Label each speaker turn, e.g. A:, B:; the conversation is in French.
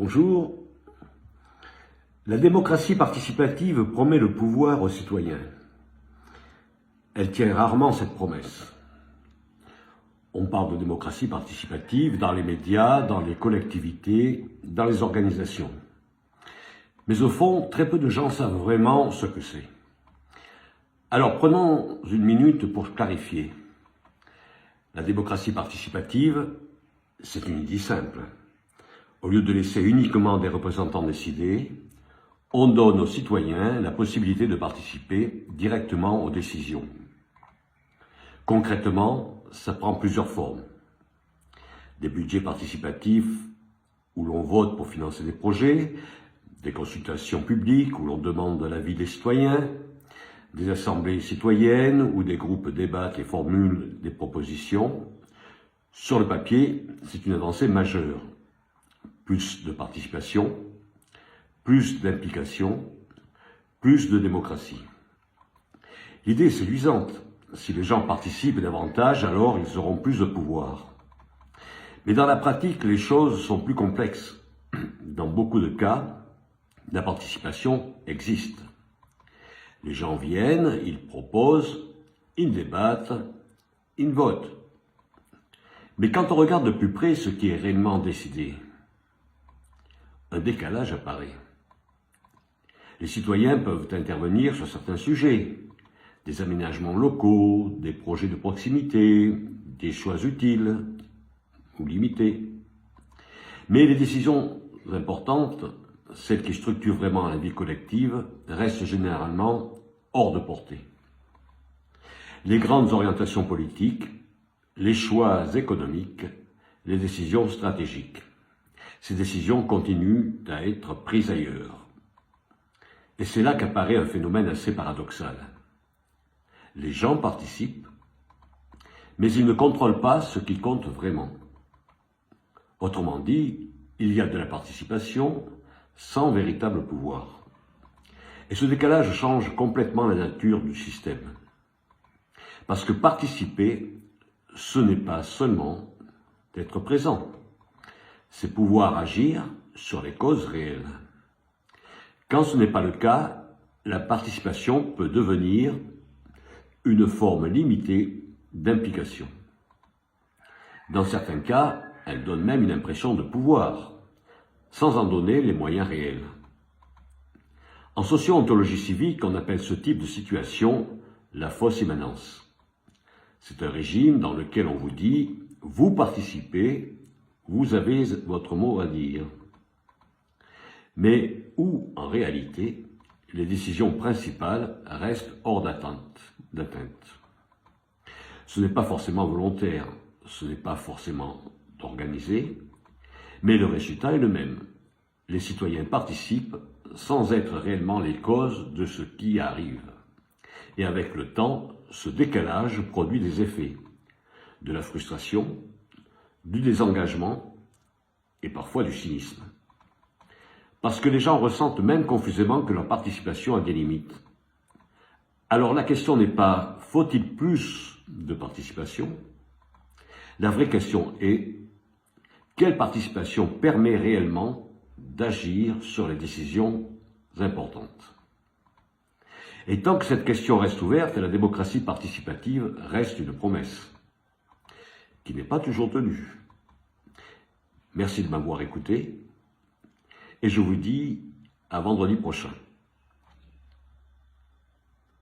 A: Bonjour. La démocratie participative promet le pouvoir aux citoyens. Elle tient rarement cette promesse. On parle de démocratie participative dans les médias, dans les collectivités, dans les organisations. Mais au fond, très peu de gens savent vraiment ce que c'est. Alors prenons une minute pour clarifier. La démocratie participative, c'est une idée simple. Au lieu de laisser uniquement des représentants décider, on donne aux citoyens la possibilité de participer directement aux décisions. Concrètement, ça prend plusieurs formes. Des budgets participatifs où l'on vote pour financer des projets, des consultations publiques où l'on demande l'avis des citoyens, des assemblées citoyennes où des groupes débattent et formulent des propositions. Sur le papier, c'est une avancée majeure. Plus de participation, plus d'implication, plus de démocratie. L'idée est séduisante. Si les gens participent davantage, alors ils auront plus de pouvoir. Mais dans la pratique, les choses sont plus complexes. Dans beaucoup de cas, la participation existe. Les gens viennent, ils proposent, ils débattent, ils votent. Mais quand on regarde de plus près ce qui est réellement décidé, un décalage apparaît. Les citoyens peuvent intervenir sur certains sujets, des aménagements locaux, des projets de proximité, des choix utiles ou limités. Mais les décisions importantes, celles qui structurent vraiment la vie collective, restent généralement hors de portée. Les grandes orientations politiques, les choix économiques, les décisions stratégiques. Ces décisions continuent à être prises ailleurs. Et c'est là qu'apparaît un phénomène assez paradoxal. Les gens participent, mais ils ne contrôlent pas ce qui compte vraiment. Autrement dit, il y a de la participation sans véritable pouvoir. Et ce décalage change complètement la nature du système. Parce que participer, ce n'est pas seulement d'être présent. C'est pouvoir agir sur les causes réelles. Quand ce n'est pas le cas, la participation peut devenir une forme limitée d'implication. Dans certains cas, elle donne même une impression de pouvoir, sans en donner les moyens réels. En socio-ontologie civique, on appelle ce type de situation la fausse immanence. C'est un régime dans lequel on vous dit « vous participez », vous avez votre mot à dire. Mais où, en réalité, les décisions principales restent hors d'atteinte. Ce n'est pas forcément volontaire, ce n'est pas forcément organisé, mais le résultat est le même. Les citoyens participent sans être réellement les causes de ce qui arrive. Et avec le temps, ce décalage produit des effets, de la frustration, du désengagement et parfois du cynisme. Parce que les gens ressentent même confusément que leur participation a des limites. Alors la question n'est pas « faut-il plus de participation ?» La vraie question est « quelle participation permet réellement d'agir sur les décisions importantes ?» Et tant que cette question reste ouverte, la démocratie participative reste une promesse qui n'est pas toujours tenue. Merci de m'avoir écouté et je vous dis à vendredi prochain.